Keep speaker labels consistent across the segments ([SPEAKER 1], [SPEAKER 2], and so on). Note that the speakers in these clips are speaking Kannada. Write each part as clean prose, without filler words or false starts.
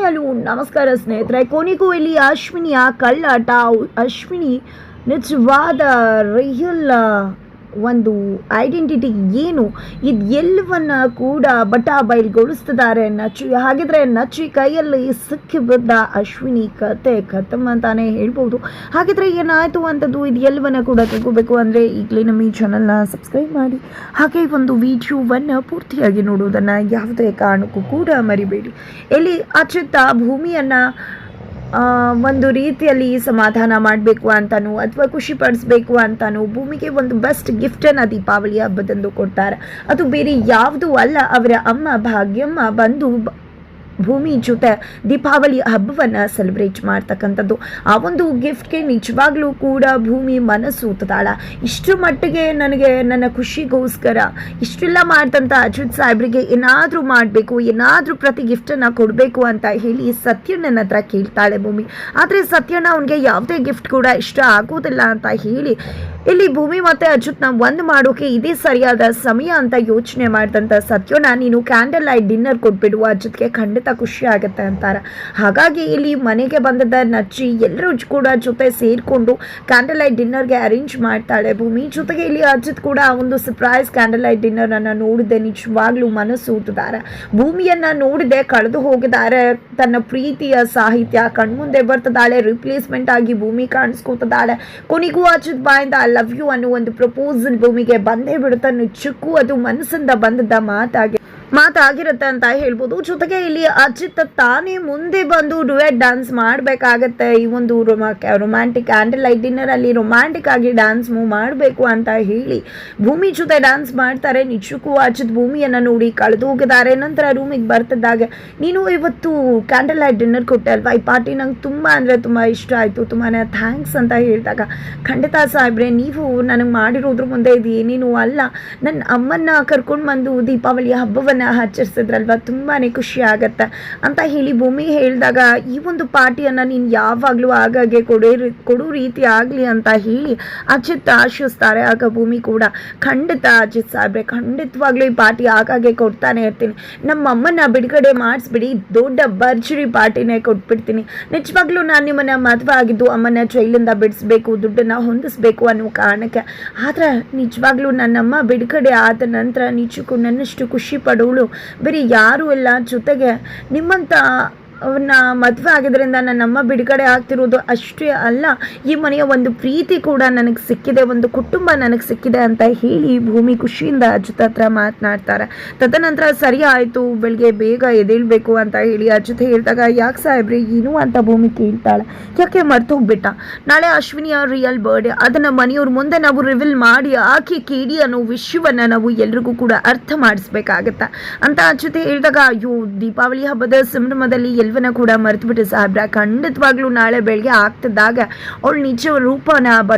[SPEAKER 1] ಹಾಯ್ ಹಲೋ ನಮಸ್ಕಾರ ಸ್ನೇಹಿತರೆ. ಕೊನೆಗೂ ಇಲ್ಲಿ ಅಶ್ವಿನಿಯ ಕಳ್ಳಾಟ, ಅಶ್ವಿನಿ ನಿಜವಾದ ರಿಯಲ್ ಒಂದು ಐಡೆಂಟಿಟಿ ಏನು, ಇದು ಎಲ್ಲವನ್ನ ಕೂಡ ಬಯಲ್ಗೊಳಿಸ್ತಿದ್ದಾರೆ ನಚ್ಚಿ. ಹಾಗಿದ್ರೆ ನಚ್ಚಿ ಕೈಯಲ್ಲಿ ಸಿಕ್ಕಿ ಬಿದ್ದ ಅಶ್ವಿನಿ ಕತೆ ಖತಮ್ ಅಂತಾನೆ ಹೇಳ್ಬೋದು. ಹಾಗಿದ್ರೆ ಏನಾಯಿತು ಅಂತದ್ದು ಇದು ಎಲ್ಲವನ್ನ ಕೂಡ ತಿಳ್ಕೋಬೇಕು ಅಂದರೆ ಈಗಲೇ ನಮ್ಮ ಈ ಚಾನಲ್ನ ಸಬ್ಸ್ಕ್ರೈಬ್ ಮಾಡಿ, ಹಾಗೆ ಒಂದು ವಿಡಿಯೋವನ್ನು ಪೂರ್ತಿಯಾಗಿ ನೋಡುವುದನ್ನು ಯಾವುದೇ ಕಾರಣಕ್ಕೂ ಕೂಡ ಮರಿಬೇಡಿ. ಇಲ್ಲಿ ಅಚ್ಯುತ ಭೂಮಿಯನ್ನು ಒಂದು ರೀತಿಯಲ್ಲಿ ಸಮಾಧಾನ ಮಾಡಬೇಕು ಅಂತಾನು ಅಥವಾ ಖುಷಿ ಪಡಿಸ್ಬೇಕು ಅಂತಾನು ಭೂಮಿಗೆ ಒಂದು ಬೆಸ್ಟ್ ಗಿಫ್ಟನ್ನು ದೀಪಾವಳಿ ಹಬ್ಬದಂದು ಕೊಡ್ತಾರೆ. ಅದು ಬೇರೆ ಯಾವುದೂ ಅಲ್ಲ, ಅವರ ಅಮ್ಮ ಭಾಗ್ಯಮ್ಮ ಬಂದು ಭೂಮಿ ಜೊತೆ ದೀಪಾವಳಿ ಹಬ್ಬವನ್ನು ಸೆಲೆಬ್ರೇಟ್ ಮಾಡ್ತಕ್ಕಂಥದ್ದು. ಆ ಒಂದು ಗಿಫ್ಟ್ಗೆ ನಿಜವಾಗ್ಲೂ ಕೂಡ ಭೂಮಿ ಮನಸ್ಸೂತಾಳ. ಇಷ್ಟು ಮಟ್ಟಿಗೆ ನನಗೆ ನನ್ನ ಖುಷಿಗೋಸ್ಕರ ಇಷ್ಟೆಲ್ಲ ಮಾಡ್ತಂಥ ಅಚ್ಯುತ್ ಸಾಹೇಬ್ರಿಗೆ ಏನಾದರೂ ಮಾಡಬೇಕು, ಏನಾದರೂ ಪ್ರತಿ ಗಿಫ್ಟನ್ನು ಕೊಡಬೇಕು ಅಂತ ಹೇಳಿ ಸತ್ಯನ ಹತ್ರ ಕೇಳ್ತಾಳೆ ಭೂಮಿ. ಆದರೆ ಸತ್ಯನ ಅವನಿಗೆ ಯಾವುದೇ ಗಿಫ್ಟ್ ಕೂಡ ಇಷ್ಟ ಆಗೋದಿಲ್ಲ ಅಂತ ಹೇಳಿ ಇಲ್ಲಿ ಭೂಮಿ ಮತ್ತು ಅಚ್ಯುತ್ನ ಒಂದು ಮಾಡೋಕೆ ಇದೇ ಸರಿಯಾದ ಸಮಯ ಅಂತ ಯೋಚನೆ ಮಾಡ್ದಂಥ ಸತ್ಯನ ನೀನು ಕ್ಯಾಂಡಲ್ ಲೈಟ್ ಡಿನ್ನರ್ ಕೊಟ್ಬಿಡು, ಅಚ್ಯುತ್ಗೆ ಖಂಡಿತ ಖುಷಿ ಆಗುತ್ತೆ ಅಂತಾರೆ. ಹಾಗಾಗಿ ಇಲ್ಲಿ ಮನೆಗೆ ಬಂದದ ನಚ್ಚಿ ಎಲ್ಲರೂ ಕೂಡ ಜೊತೆ ಸೇರಿಕೊಂಡು ಕ್ಯಾಂಡಲ್ ಲೈಟ್ ಡಿನ್ನರ್ಗೆ ಅರೇಂಜ್ ಮಾಡ್ತಾಳೆ ಭೂಮಿ. ಜೊತೆಗೆ ಇಲ್ಲಿ ಅಚ್ಯುತ್ ಕೂಡ ಒಂದು ಸರ್ಪ್ರೈಸ್ ಕ್ಯಾಂಡಲ್ ಲೈಟ್ ಡಿನ್ನರನ್ನು ನೋಡಿದೆ, ನಿಜವಾಗ್ಲೂ ಮನಸ್ಸು ಊಟಿದ್ದಾರೆ. ಭೂಮಿಯನ್ನು ನೋಡಿದೆ, ಕಳೆದು ಹೋಗಿದ್ದಾರೆ. ತನ್ನ ಪ್ರೀತಿಯ ಸಾಹಿತ್ಯ ಕಣ್ಮುಂದೆ ಬರ್ತದಾಳೆ, ರಿಪ್ಲೇಸ್ಮೆಂಟ್ ಆಗಿ ಭೂಮಿ ಕಾಣಿಸ್ಕೊತದಾಳೆ. ಕೊನೆಗೂ ಅಚ್ಯುತ್ ಬಾಯಿಂದ ಐ ಲವ್ ಯು ಅನ್ನೋ ಒಂದು ಪ್ರಪೋಸಲ್ ಭೂಮಿಗೆ ಬಂದೇ ಬಿಡುತ್ತೆ. ನಿಜಕ್ಕೂ ಅದು ಮನಸ್ಸಿಂದ ಬಂದದ್ದ ಮಾತಾಗಿರುತ್ತೆ ಅಂತ ಹೇಳ್ಬೋದು. ಜೊತೆಗೆ ಇಲ್ಲಿ ಅಚ್ಯುತ್ ತಾನೇ ಮುಂದೆ ಬಂದು ಡುಯೆಟ್ ಡ್ಯಾನ್ಸ್ ಮಾಡಬೇಕಾಗತ್ತೆ. ಈ ಒಂದು ರೊಮ್ಯಾಂಟಿಕ್ ಕ್ಯಾಂಡಲ್ ಲೈಟ್ ಡಿನ್ನರಲ್ಲಿ ರೊಮ್ಯಾಂಟಿಕ್ ಆಗಿ ಡ್ಯಾನ್ಸ್ ಮೂವ್ ಮಾಡಬೇಕು ಅಂತ ಹೇಳಿ ಭೂಮಿ ಜೊತೆ ಡ್ಯಾನ್ಸ್ ಮಾಡ್ತಾರೆ. ನಿಜಕ್ಕೂ ಅಚ್ಯುತ್ ಭೂಮಿಯನ್ನು ನೋಡಿ ಕಳೆದು ಹೋಗಿದ್ದಾರೆ. ನಂತರ ರೂಮಿಗೆ ಬರ್ತಿದ್ದಾಗ ನೀನು ಇವತ್ತು ಕ್ಯಾಂಡಲ್ ಲೈಟ್ ಡಿನ್ನರ್ ಕೊಟ್ಟೆ ಅಲ್ವಾ, ಈ ಪಾರ್ಟಿ ನಂಗೆ ತುಂಬ ಅಂದರೆ ತುಂಬ ಇಷ್ಟ ಆಯಿತು, ತುಂಬಾ ಥ್ಯಾಂಕ್ಸ್ ಅಂತ ಹೇಳಿದಾಗ, ಖಂಡಿತ ಸಾಹೇಬ್ರೆ ನೀವು ನನಗೆ ಮಾಡಿರೋದ್ರ ಮುಂದೆ ಇದು ಏನೇನು ಅಲ್ಲ, ನನ್ನ ಅಮ್ಮನ್ನ ಕರ್ಕೊಂಡು ಬಂದು ದೀಪಾವಳಿ ಹಬ್ಬವನ್ನು ಆಚರಿಸಿದ್ರಲ್ವ, ತುಂಬಾ ಖುಷಿ ಆಗತ್ತೆ ಅಂತ ಹೇಳಿ ಭೂಮಿ ಹೇಳಿದಾಗ ಈ ಒಂದು ಪಾರ್ಟಿಯನ್ನು ನೀನು ಯಾವಾಗಲೂ ಆಗಾಗ್ಗೆ ಕೊಡೋ ರೀತಿ ಆಗಲಿ ಅಂತ ಹೇಳಿ ಅಚ್ಯುತ್ ಆಶಿಸ್ತಾರೆ. ಆಗ ಭೂಮಿ ಕೂಡ ಖಂಡಿತ ಅಚ್ಯುತ್ ಸಾಹೇಬ್ರೆ ಖಂಡಿತವಾಗ್ಲೂ ಈ ಪಾರ್ಟಿ ಆಗಾಗ್ಗೆ ಕೊಡ್ತಾನೆ ಇರ್ತೀನಿ, ನಮ್ಮ ಅಮ್ಮನ ಬಿಡುಗಡೆ ಮಾಡಿಸ್ಬಿಡಿ, ದೊಡ್ಡ ಭರ್ಜರಿ ಪಾರ್ಟಿನೇ ಕೊಟ್ಬಿಡ್ತೀನಿ. ನಿಜವಾಗ್ಲೂ ನಾನು ನಿಮ್ಮನ್ನ ಮದುವೆ ಆಗಿದ್ದು ಅಮ್ಮನ ಜೈಲಿಂದ ಬಿಡಿಸ್ಬೇಕು, ದುಡ್ಡನ್ನು ಹೊಂದಿಸ್ಬೇಕು ಅನ್ನೋ ಕಾರಣಕ್ಕೆ. ಆದರೆ ನಿಜವಾಗ್ಲೂ ನನ್ನಮ್ಮ ಬಿಡುಗಡೆ ಆದ ನಂತರ ನಿಜಕ್ಕೂ ನನ್ನಷ್ಟು ಖುಷಿ ಪಡೋಳು ಬರೀ ಯಾರೂ ಇಲ್ಲ. ಜೊತೆಗೆ ನಿಮ್ಮಂಥ ಅವನ್ನ ಮದುವೆ ಆಗಿದ್ದರಿಂದ ನನ್ನಮ್ಮ ಬಿಡುಗಡೆ ಆಗ್ತಿರೋದು ಅಷ್ಟೇ ಅಲ್ಲ, ಈ ಮನೆಯ ಒಂದು ಪ್ರೀತಿ ಕೂಡ ನನಗೆ ಸಿಕ್ಕಿದೆ, ಒಂದು ಕುಟುಂಬ ನನಗೆ ಸಿಕ್ಕಿದೆ ಅಂತ ಹೇಳಿ ಭೂಮಿ ಖುಷಿಯಿಂದ ಅಚ್ಯುತ್ ಹತ್ರ ಮಾತನಾಡ್ತಾರೆ. ತದನಂತರ ಸರಿ ಆಯಿತು, ಬೆಳಗ್ಗೆ ಬೇಗ ಎದ್ದೇಳಬೇಕು ಅಂತ ಹೇಳಿ ಅಚ್ಯುತ್ ಹೇಳಿದಾಗ ಯಾಕೆ ಸಾಹೇಬ್ರಿ ಏನು ಅಂತ ಭೂಮಿ ಕೇಳ್ತಾಳೆ. ಯಾಕೆ ಮರ್ತೋಗ್ಬಿಟ್ಟ, ನಾಳೆ ಅಶ್ವಿನಿಯ ರಿಯಲ್ ಬರ್ಡೇ, ಅದನ್ನು ಮನೆಯವ್ರ ಮುಂದೆ ನಾವು ರಿವೀಲ್ ಮಾಡಿ ಆಕೆ ಕೇಳಿ ಅನ್ನೋ ವಿಷಯವನ್ನು ನಾವು ಎಲ್ರಿಗೂ ಕೂಡ ಅರ್ಥ ಮಾಡಿಸ್ಬೇಕಾಗತ್ತೆ ಅಂತ ಅಚ್ಯುತ್ ಹೇಳಿದಾಗ, ಅಯ್ಯೋ ದೀಪಾವಳಿ ಹಬ್ಬದ ಸಂಭ್ರಮದಲ್ಲಿ ಎಲ್ಲವನ್ನ ಕೂಡ ಮರೆತುಬಿಟ್ಟು ಸಾಹೇಬ್ರ, ಖಂಡಿತವಾಗ್ಲೂ ನಾಳೆ ಬೆಳಗ್ಗೆ ಆಗ್ತಿದ್ದಾಗ ಅವಳು ನಿಜ ರೂಪನ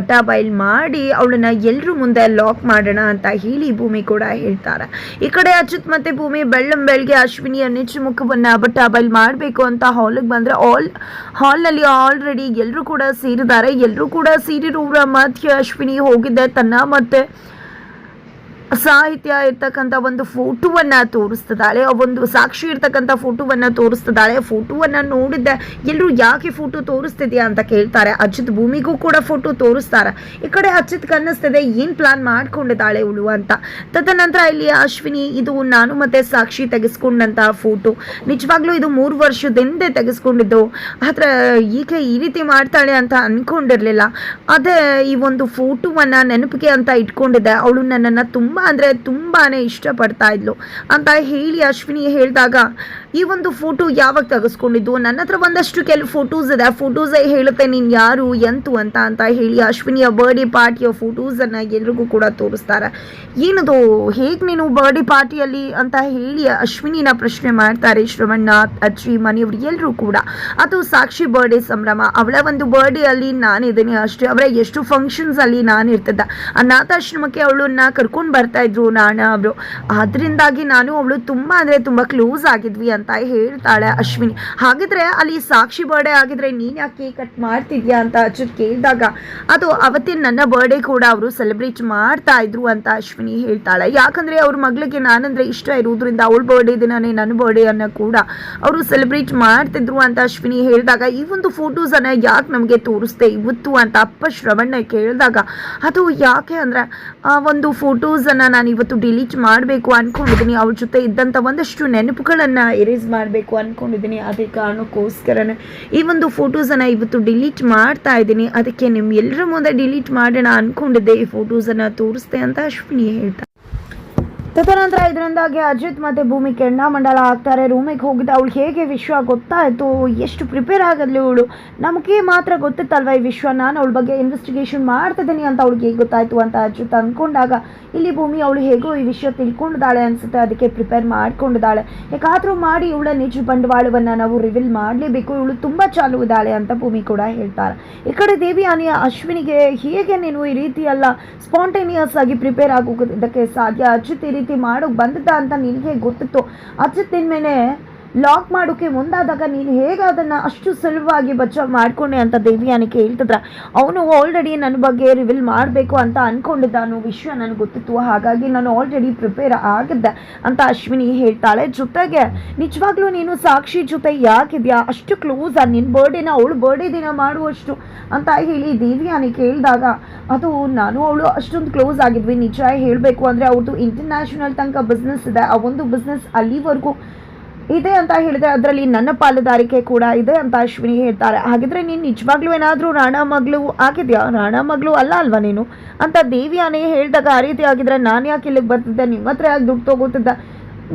[SPEAKER 1] ಬಯಲ್ ಮಾಡಿ ಅವಳನ್ನ ಎಲ್ಲರೂ ಮುಂದೆ ಲಾಕ್ ಮಾಡೋಣ ಅಂತ ಹೇಳಿ ಭೂಮಿ ಕೂಡ ಹೇಳ್ತಾರೆ. ಈ ಕಡೆ ಅಚ್ಯುತ್ ಮತ್ತೆ ಭೂಮಿ ಬೆಳಗ್ಗೆ ಅಶ್ವಿನಿಯ ನಿಜ ಮುಖವನ್ನ ಬಯಲ್ ಮಾಡಬೇಕು ಅಂತ ಹಾಲಿಗೆ ಬಂದ್ರೆ ಹಾಲ್ನಲ್ಲಿ ಆಲ್ರೆಡಿ ಎಲ್ಲರೂ ಕೂಡ ಸೇರಿದ್ದಾರೆ. ಎಲ್ಲರೂ ಕೂಡ ಸೇರಿರೋರ ಮಧ್ಯೆ ಅಶ್ವಿನಿ ಹೋಗಿದ್ದೆ ತನ್ನ ಮತ್ತೆ ಸಾಹಿತ್ಯ ಇರ್ತಕ್ಕಂಥ ಒಂದು ಫೋಟೋವನ್ನು ತೋರಿಸ್ತಿದ್ದಾಳೆ, ಒಂದು ಸಾಕ್ಷಿ ಇರ್ತಕ್ಕಂಥ ಫೋಟೋವನ್ನು ತೋರಿಸ್ತಿದ್ದಾಳೆ. ಫೋಟೋವನ್ನು ನೋಡಿದ್ದೆ ಎಲ್ಲರೂ ಯಾಕೆ ಫೋಟೋ ತೋರಿಸ್ತಿದ್ಯಾ ಅಂತ ಕೇಳ್ತಾರೆ. ಅಚ್ಯುತ್ ಭೂಮಿಗೂ ಕೂಡ ಫೋಟೋ ತೋರಿಸ್ತಾರೆ. ಈ ಕಡೆ ಅಚ್ಯುತ್ ಅನ್ನಿಸ್ತಿದೆ ಏನು ಪ್ಲಾನ್ ಮಾಡ್ಕೊಂಡಿದ್ದಾಳೆ ಇವಳು ಅಂತ. ತದನಂತರ ಇಲ್ಲಿ ಅಶ್ವಿನಿ, ಇದು ನಾನು ಮತ್ತೆ ಸಾಕ್ಷಿ ತೆಗೆಸ್ಕೊಂಡಂಥ ಫೋಟೋ, ನಿಜವಾಗ್ಲೂ ಇದು 3 ವರ್ಷದಿಂದ ತೆಗೆಸ್ಕೊಂಡಿದ್ದು, ಆದರೆ ಈಗ ಈ ರೀತಿ ಮಾಡ್ತಾಳೆ ಅಂತ ಅಂದ್ಕೊಂಡಿರಲಿಲ್ಲ. ಅದೇ ಈ ಒಂದು ಫೋಟೋವನ್ನು ನೆನಪಿಗೆ ಅಂತ ಇಟ್ಕೊಂಡಿದ್ದೆ, ಅವಳು ನನ್ನನ್ನು ತುಂಬ ಅಂದರೆ ತುಂಬಾ ಇಷ್ಟಪಡ್ತಾ ಇದ್ಲು ಅಂತ ಹೇಳಿ ಅಶ್ವಿನಿ ಹೇಳಿದಾಗ, ಈ ಒಂದು ಫೋಟೋ ಯಾವಾಗ ತೆಗೆಸ್ಕೊಂಡಿದ್ದು, ನನ್ನ ಹತ್ರ ಒಂದಷ್ಟು ಕೆಲವು ಫೋಟೋಸ್ ಇದೆ, ಫೋಟೋಸೇ ಹೇಳುತ್ತೆ ನೀನು ಯಾರು ಎಂತು ಅಂತ ಹೇಳಿ ಅಶ್ವಿನಿಯ ಬರ್ಡೇ ಪಾರ್ಟಿಯ ಫೋಟೋಸನ್ನು ಎಲ್ರಿಗೂ ಕೂಡ ತೋರಿಸ್ತಾರೆ. ಏನದು, ಹೇಗೆ ನೀನು ಬರ್ಡೇ ಪಾರ್ಟಿಯಲ್ಲಿ ಅಂತ ಹೇಳಿ ಅಶ್ವಿನಿನ ಪ್ರಶ್ನೆ ಮಾಡ್ತಾರೆ ಶ್ರವಣ್ಣ, ಅಜ್ಜಿ, ಮನೆಯವರು ಎಲ್ಲರೂ ಕೂಡ. ಅದು ಸಾಕ್ಷಿ ಬರ್ಡೇ ಸಂಭ್ರಮ, ಅವಳ ಒಂದು ಬರ್ಡೇ ಅಲ್ಲಿ ನಾನಿದ್ದೀನಿ ಅಷ್ಟೇ, ಅವರ ಎಷ್ಟು ಫಂಕ್ಷನ್ಸ್ ಅಲ್ಲಿ ನಾನು ಇರ್ತಿದ್ದೆ, ಅನಾಥಾಶ್ರಮಕ್ಕೆ ಅವಳನ್ನ ಕರ್ಕೊಂಡು ಬರ್ತಾ ಇದ್ರು ಅವರು, ಅದರಿಂದಾಗಿ ನಾನು ಅವಳು ತುಂಬ ಅಂದರೆ ತುಂಬ ಕ್ಲೋಸ್ ಆಗಿದ್ವಿ ಅಂತ ಅಂತ ಹೇಳ್ತಾಳೆ ಅಶ್ವಿನಿ. ಹಾಗಿದ್ರೆ ಅಲ್ಲಿ ಸಾಕ್ಷಿ ಬರ್ಡೇ ಆಗಿದ್ರೆ ನೀನು ಯಾಕೆ ಕೇಕ್ ಕಟ್ ಮಾಡ್ತಿದ್ಯಾ ಅಂತ ಅಚ್ಯುತ್ ಕೇಳಿದಾಗ, ಅದು ಅವತ್ತಿನ ನನ್ನ ಬರ್ಡೇ ಕೂಡ ಅವರು ಸೆಲೆಬ್ರೇಟ್ ಮಾಡ್ತಾ ಇದ್ರು ಅಂತ ಅಶ್ವಿನಿ ಹೇಳ್ತಾಳೆ. ಯಾಕಂದರೆ ಅವ್ರ ಮಗಳಿಗೆ ನಾನಂದರೆ ಇಷ್ಟ ಇರೋದ್ರಿಂದ ಅವಳ ಬರ್ಡೇ ದಿನನೇ ನನ್ನ ಬರ್ಡೇಯನ್ನು ಕೂಡ ಅವರು ಸೆಲೆಬ್ರೇಟ್ ಮಾಡ್ತಿದ್ರು ಅಂತ ಅಶ್ವಿನಿ ಹೇಳಿದಾಗ, ಈ ಒಂದು ಫೋಟೋಸನ್ನು ಯಾಕೆ ನಮಗೆ ತೋರಿಸ್ದೆ ಇವತ್ತು ಅಂತ ಅಪ್ಪ ಶ್ರವಣ್ಣ ಕೇಳಿದಾಗ, ಅದು ಯಾಕೆ ಅಂದರೆ ಆ ಒಂದು ಫೋಟೋಸನ್ನು ನಾನು ಇವತ್ತು ಡಿಲೀಟ್ ಮಾಡಬೇಕು ಅಂದ್ಕೊಂಡಿದ್ದೀನಿ, ಅವ್ರ ಜೊತೆ ಇದ್ದಂಥ ಒಂದಷ್ಟು ನೆನಪುಗಳನ್ನು ಎರೇಸ್ ಮಾಡಬೇಕು ಅಂದ್ಕೊಂಡಿದ್ದೀನಿ, ಅದೇ ಕಾರಣಕ್ಕೋಸ್ಕರನೇ ಈ ಒಂದು ಫೋಟೋಸನ್ನು ಇವತ್ತು ಡಿಲೀಟ್ ಮಾಡ್ತಾ ಇದ್ದೀನಿ, ಅದಕ್ಕೆ ನಿಮ್ಮ ಎಲ್ಲರ ಮುಂದೆ ಡಿಲೀಟ್ ಮಾಡೋಣ ಅಂದ್ಕೊಂಡಿದ್ದೆ, ಈ ಫೋಟೋಸನ್ನು ತೋರಿಸ್ದೆ ಅಂತ ಅಶ್ವಿನಿ ಹೇಳ್ತಾರೆ. ತದನಂತರ ಇದರಿಂದಾಗಿ ಅಜಿತ್ ಮತ್ತು ಭೂಮಿ ಕೆಂಡಾಮಂಡಲ ಆಗ್ತಾರೆ. ರೂಮಿಗೆ ಹೋಗಿದ್ದ ಅವಳು ಹೇಗೆ ವಿಶ್ವ ಗೊತ್ತಾಯಿತು, ಎಷ್ಟು ಪ್ರಿಪೇರ್ ಆಗದ್ಲು ಇವಳು, ನಮಗೆ ಮಾತ್ರ ಗೊತ್ತಿತ್ತಲ್ವ ಈ ವಿಶ್ವ, ನಾನು ಅವಳ ಬಗ್ಗೆ ಇನ್ವೆಸ್ಟಿಗೇಷನ್ ಮಾಡ್ತಿದ್ದೀನಿ ಅಂತ ಅವಳಿಗೆ ಹೇಗೆ ಗೊತ್ತಾಯಿತು ಅಂತ ಅಜಿತ್ ಅಂದ್ಕೊಂಡಾಗ, ಇಲ್ಲಿ ಭೂಮಿ ಅವಳು ಹೇಗೋ ಈ ವಿಷಯ ತಿಳ್ಕೊಂಡಿದ್ದಾಳೆ ಅನಿಸುತ್ತೆ, ಅದಕ್ಕೆ ಪ್ರಿಪೇರ್ ಮಾಡ್ಕೊಂಡಿದ್ದಾಳೆ, ಹೇಗಾದರೂ ಮಾಡಿ ಇವಳ ನಿಜ ಬಂಡವಾಳವನ್ನು ನಾವು ರಿವೀಲ್ ಮಾಡಲೇಬೇಕು, ಇವಳು ತುಂಬ ಚಾಲು ಇದ್ದಾಳೆ ಅಂತ ಭೂಮಿ ಕೂಡ ಹೇಳ್ತಾರೆ. ಈ ಕಡೆ ದೇವಿಯಾನಿ ಅಶ್ವಿನಿಗೆ, ಹೇಗೆ ನೀನು ಈ ರೀತಿ ಅಲ್ಲ ಸ್ಪಾಂಟೇನಿಯಸ್ ಆಗಿ ಪ್ರಿಪೇರ್ ಆಗೋದಕ್ಕೆ ಸಾಧ್ಯ, ಅಜಿತ್ ಈ ರೀತಿ ಮಾಡೋಕೆ ಬಂದಿದ್ದ ಅಂತ ನಿನಗೆ ಗೊತ್ತಿತ್ತು, ಅಜಿತ್ ಮೇಲೆ ಲಾಕ್ ಮಾಡೋಕ್ಕೆ ಮುಂದಾದಾಗ ನೀನು ಹೇಗೆ ಅದನ್ನು ಅಷ್ಟು ಸುಲಭವಾಗಿ ಬಚಾವ್ ಮಾಡ್ಕೊಂಡೆ ಅಂತ ದೇವಿಯಾನಿಗೆ ಹೇಳ್ತಿದ್ರ. ಅವನು ಆಲ್ರೆಡಿ ನನ್ನ ಬಗ್ಗೆ ರಿವೀಲ್ ಮಾಡಬೇಕು ಅಂತ ಅಂದ್ಕೊಂಡಿದ್ದಾನು, ವಿಷಯ ನನಗೆ ಗೊತ್ತಿತ್ತು, ಹಾಗಾಗಿ ನಾನು ಆಲ್ರೆಡಿ ಪ್ರಿಪೇರ್ ಆಗಿದ್ದೆ ಅಂತ ಅಶ್ವಿನಿ ಹೇಳ್ತಾಳೆ. ಜೊತೆಗೆ ನಿಜವಾಗ್ಲೂ ನೀನು ಸಾಕ್ಷಿ ಜೊತೆ ಯಾಕಿದ್ಯಾ ಅಷ್ಟು ಕ್ಲೋಸ್ ನಿನ್ನ ಬರ್ಡೇನ ಅವಳು ಬರ್ಡೇ ದಿನ ಮಾಡುವಷ್ಟು ಅಂತ ಹೇಳಿ ದೇವಿಯಾನಿ ಕೇಳಿದಾಗ, ಅದು ನಾನು ಅವಳು ಅಷ್ಟೊಂದು ಕ್ಲೋಸ್ ಆಗಿದ್ವಿ, ನಿಜ ಹೇಳಬೇಕು ಅಂದರೆ ಅವ್ರದ್ದು ಇಂಟರ್ನ್ಯಾಷನಲ್ ತನಕ ಬಿಸ್ನೆಸ್ ಇದೆ, ಆ ಒಂದು ಬಿಸ್ನೆಸ್ ಅಲ್ಲಿವರೆಗೂ ಇದೆ ಅಂತ ಹೇಳಿದ್ರೆ ಅದರಲ್ಲಿ ನನ್ನ ಪಾಲುದಾರಿಕೆ ಕೂಡ ಇದೆ ಅಂತ ಅಶ್ವಿನಿ ಹೇಳ್ತಾರೆ. ಹಾಗಿದ್ರೆ ನೀನು ನಿಜವಾಗ್ಲೂ ಏನಾದರೂ ರಾಣಾ ಮಗಳು ಆಗಿದೆಯಾ, ರಾಣಾ ಮಗಳು ಅಲ್ಲ ಅಲ್ವಾ ನೀನು ಅಂತ ದೇವಿಯಾನೇ ಹೇಳಿದಾಗ, ಆ ರೀತಿ ಆಗಿದ್ರೆ ನಾನು ಯಾಕೆ ಇಲ್ಲಿಗೆ ಬರ್ತಿದ್ದೆ, ನಿಮ್ಮ ಹತ್ರ ಯಾಕೆ ದುಡ್ಡು ತಗೋತಿದ್ದೆ,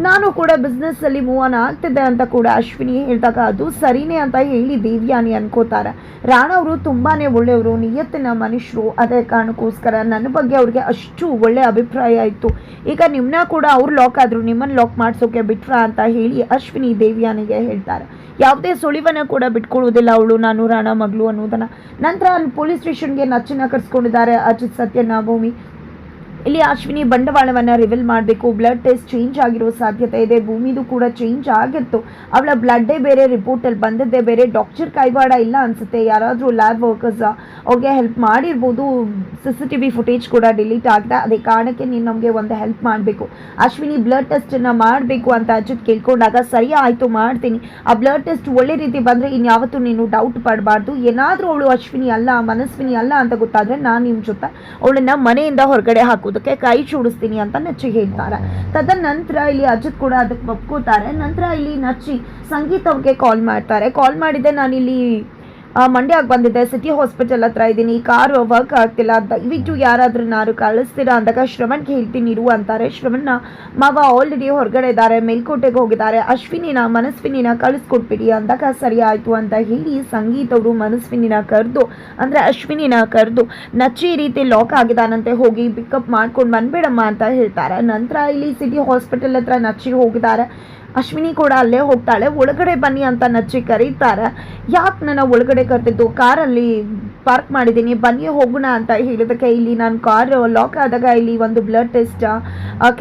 [SPEAKER 1] ನಾನು ಕೂಡ ಬಿಸ್ನೆಸ್ಸಲ್ಲಿ ಮೂವ್ ಆನ್ ಆಗ್ತಿದ್ದೆ ಅಂತ ಕೂಡ ಅಶ್ವಿನಿ ಹೇಳಿದಾಗ, ಅದು ಸರಿನೇ ಅಂತ ಹೇಳಿ ದೇವಿಯಾನಿ ಅನ್ಕೋತಾರೆ. ರಾಣಾ ಅವರು ತುಂಬಾ ಒಳ್ಳೆಯವರು, ನಿಯತ್ತಿನ ಮನುಷ್ಯರು, ಅದೇ ಕಾರಣಕ್ಕೋಸ್ಕರ ನನ್ನ ಬಗ್ಗೆ ಅವ್ರಿಗೆ ಅಷ್ಟು ಒಳ್ಳೆಯ ಅಭಿಪ್ರಾಯ ಇತ್ತು, ಈಗ ನಿಮ್ಮನ್ನ ಕೂಡ ಅವ್ರು ಲಾಕ್ ಆದರು, ನಿಮ್ಮನ್ನು ಲಾಕ್ ಮಾಡಿಸೋಕೆ ಬಿಟ್ರ ಅಂತ ಹೇಳಿ ಅಶ್ವಿನಿ ದೇವಿಯಾನಿಗೆ ಹೇಳ್ತಾರೆ. ಯಾವುದೇ ಸುಳಿವನ್ನು ಕೂಡ ಬಿಟ್ಕೊಳ್ಳೋದಿಲ್ಲ ಅವಳು, ನಾನು ರಾಣಾ ಮಗಳು ಅನ್ನೋದನ್ನು. ನಂತರ ಪೊಲೀಸ್ ಸ್ಟೇಷನ್ಗೆ ನಚ್ಚನ್ನ ಕರೆಸ್ಕೊಂಡಿದ್ದಾರೆ ಅಜಿತ್ ಸತ್ಯನ ಭೂಮಿ. ಇಲ್ಲಿ ಅಶ್ವಿನಿ ಬಂಡವಾಳವನ್ನು ರಿವೀಲ್ ಮಾಡಬೇಕು, ಬ್ಲಡ್ ಟೆಸ್ಟ್ ಚೇಂಜ್ ಆಗಿರೋ ಸಾಧ್ಯತೆ ಇದೆ, ಭೂಮಿದು ಕೂಡ ಚೇಂಜ್ ಆಗಿತ್ತು, ಅವಳ ಬ್ಲಡ್ಡೇ ಬೇರೆ, ರಿಪೋರ್ಟಲ್ಲಿ ಬಂದಿದ್ದೇ ಬೇರೆ, ಡಾಕ್ಟರ್ ಕೈವಾಡ ಇಲ್ಲ ಅನಿಸುತ್ತೆ, ಯಾರಾದರೂ ಲ್ಯಾಬ್ ವರ್ಕರ್ಸ್ ಅವ್ರಿಗೆ ಹೆಲ್ಪ್ ಮಾಡಿರ್ಬೋದು, CCTV ಫುಟೇಜ್ ಕೂಡ ಡಿಲೀಟ್ ಆಗಿದೆ, ಅದೇ ಕಾರಣಕ್ಕೆ ನೀನು ನಮಗೆ ಒಂದು ಹೆಲ್ಪ್ ಮಾಡಬೇಕು, ಅಶ್ವಿನಿ ಬ್ಲಡ್ ಟೆಸ್ಟನ್ನು ಮಾಡಬೇಕು ಅಂತ ಅಜಿತ್ ಕೇಳ್ಕೊಂಡಾಗ, ಸರಿ ಆಯಿತು ಮಾಡ್ತೀನಿ, ಆ ಬ್ಲಡ್ ಟೆಸ್ಟ್ ಒಳ್ಳೆ ರೀತಿ ಬಂದರೆ ಇನ್ಯಾವತ್ತೂ ನೀನು ಡೌಟ್ ಪಡಬಾರ್ದು, ಏನಾದರೂ ಅವಳು ಅಶ್ವಿನಿ ಅಲ್ಲ ಮನಸ್ವಿನಿ ಅಲ್ಲ ಅಂತ ಗೊತ್ತಾದರೆ ನಾನು ನಿಮ್ಮ ಜೊತೆ ಅವಳನ್ನು ಮನೆಯಿಂದ ಹೊರಗಡೆ ಹಾಕೋದಕ್ಕೆ ಕೈ ಜೋಡಿಸ್ತೀನಿ ಅಂತ ನಚ್ಚಿ ಹೇಳ್ತಾರೆ. ತದನಂತರ ಇಲ್ಲಿ ಅಜಿತ್ ಕೂಡ ಅದಕ್ಕೆ ಒಪ್ಕೋತಾರೆ. ನಂತರ ಇಲ್ಲಿ ನಚ್ಚಿ ಸಂಗೀತ ಅವ್ರಿಗೆ ಕಾಲ್ ಮಾಡ್ತಾರೆ. ಕಾಲ್ ಮಾಡಿದ್ದೆ, ನಾನಿಲ್ಲಿ ಮಂಡ್ಯಕ್ಕೆ ಬಂದಿದ್ದೆ, ಸಿಟಿ ಹಾಸ್ಪಿಟಲ್ ಹತ್ರ ಇದ್ದೀನಿ, ಕಾರ್ ವರ್ಕ್ ಆಗ್ತಿಲ್ಲ, ದಯವಿಟ್ಟು ಯಾರಾದ್ರೂ ನಾನು ಕಳಿಸ್ತೀರಾ ಅಂದಾಗ ಶ್ರವಣ್ಗೆ ಹೇಳ್ತೀನಿ ಇರು ಅಂತಾರೆ. ಶ್ರವಣ್ಣ ಮಾವ ಆಲ್ರೆಡಿ ಹೊರಗಡೆ ಇದ್ದಾರೆ, ಮೇಲ್ಕೋಟೆಗೆ ಹೋಗಿದ್ದಾರೆ, ಅಶ್ವಿನಿನ ಮನಸ್ವಿನಿನ ಕಳಿಸ್ಕೊಟ್ಬಿಡಿ ಅಂದಾಗ ಸರಿ ಆಯಿತು ಅಂತ ಹೇಳಿ ಸಂಗೀತ್ ಅವರು ಮನಸ್ವಿನಿನ ಕರೆದು, ಅಂದರೆ ಅಶ್ವಿನಿನ ಕರೆದು, ನಚ್ಚಿ ರೀತಿ ಲಾಕ್ ಆಗಿದ್ದಾನಂತೆ, ಹೋಗಿ ಪಿಕಪ್ ಮಾಡ್ಕೊಂಡು ಬಂದ್ಬೇಡಮ್ಮ ಅಂತ ಹೇಳ್ತಾರೆ. ನಂತರ ಇಲ್ಲಿ ಸಿಟಿ ಹಾಸ್ಪಿಟಲ್ ಹತ್ರ ನಚ್ಚಿ ಹೋಗಿದ್ದಾರೆ, ಅಶ್ವಿನಿ ಕೂಡ ಅಲ್ಲೇ ಹೋಗ್ತಾಳೆ. ಒಳಗಡೆ ಬನ್ನಿ ಅಂತ ನಚ್ಚಿ ಕರೀತಾರೆ. ಯಾಕೆ ನನ್ನ ಒಳಗಡೆ ಕರೆದಿದ್ದು, ಕಾರಲ್ಲಿ ಪಾರ್ಕ್ ಮಾಡಿದ್ದೀನಿ, ಬನ್ನಿ ಹೋಗೋಣ ಅಂತ ಹೇಳಿದಕ್ಕೆ, ಇಲ್ಲಿ ನಾನು ಕಾರ್ ಲಾಕ್ ಆದಾಗ ಇಲ್ಲಿ ಒಂದು ಬ್ಲಡ್ ಟೆಸ್ಟ್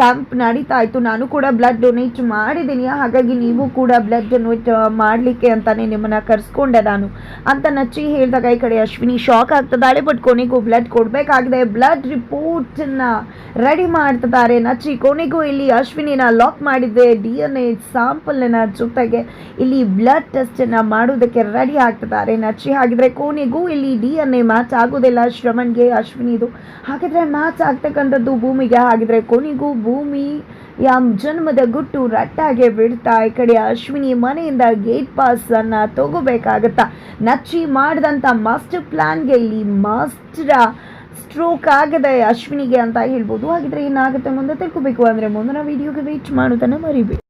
[SPEAKER 1] ಕ್ಯಾಂಪ್ ನಡೀತಾ ಇತ್ತು, ನಾನು ಕೂಡ ಬ್ಲಡ್ ಡೊನೇಟ್ ಮಾಡಿದ್ದೀನಿ, ಹಾಗಾಗಿ ನೀವು ಕೂಡ ಬ್ಲಡ್ ಡೊನೇಟ್ ಮಾಡಲಿಕ್ಕೆ ಅಂತಾನೆ ನಿಮ್ಮನ್ನು ಕರೆಸ್ಕೊಂಡೆ ನಾನು ಅಂತ ನಚ್ಚಿ ಹೇಳಿದಾಗ, ಈ ಕಡೆ ಅಶ್ವಿನಿ ಶಾಕ್ ಆಗ್ತದಾಳೆ. ಬಟ್ ಕೊನೆಗೂ ಬ್ಲಡ್ ಕೊಡಬೇಕಾಗಿದೆ, ಬ್ಲಡ್ ರಿಪೋರ್ಟನ್ನು ರೆಡಿ ಮಾಡ್ತಿದ್ದಾರೆ ನಚ್ಚಿ. ಕೊನೆಗೂ ಇಲ್ಲಿ ಅಶ್ವಿನಿನ ಲಾಕ್ ಮಾಡಿದ್ದೆ, DNA ಸ್ಯಾಂಪಲ್ನ ಜೊತೆಗೆ ಇಲ್ಲಿ ಬ್ಲಡ್ ಟೆಸ್ಟನ್ನು ಮಾಡೋದಕ್ಕೆ ರೆಡಿ ಆಗ್ತಿದ್ದಾರೆ ನಚ್ಚಿ. ಹಾಗಿದ್ರೆ ಕೊನೆಗೂ ಇಲ್ಲಿ DNA ಮ್ಯಾಚ್ ಆಗೋದಿಲ್ಲ ಶ್ರವಣ್ಗೆ ಅಶ್ವಿನಿದು, ಹಾಗಿದ್ರೆ ಮ್ಯಾಚ್ ಆಗ್ತಕ್ಕಂಥದ್ದು ಭೂಮಿಗೆ. ಹಾಗಿದ್ರೆ ಕೊನೆಗೂ ಭೂಮಿ ಜನ್ಮದ ಗುಟ್ಟು ರಟ್ಟಾಗೆ ಬಿಡ್ತಾ ಈ ಕಡೆ ಅಶ್ವಿನಿ ಮನೆಯಿಂದ ಗೇಟ್ ಪಾಸ್ ಅನ್ನ ತಗೋಬೇಕಾಗತ್ತಾ. ನಚ್ಚಿ ಮಾಡಿದಂಥ ಮಾಸ್ಟರ್ ಪ್ಲಾನ್ಗೆ ಇಲ್ಲಿ ಮಾಸ್ಟರ್ ಸ್ಟ್ರೋಕ್ ಆಗದೆ ಅಶ್ವಿನಿಗೆ ಅಂತ ಹೇಳ್ಬೋದು. ಹಾಗಿದ್ರೆ ಏನಾಗುತ್ತೆ ಮುಂದೆ ತಿಳ್ಕೋಬೇಕು ಅಂದರೆ ಮುಂದಿನ ವಿಡಿಯೋಗೆ ವೇಟ್ ಮಾಡೋದನ್ನು ಮರಿಬೇಡಿ.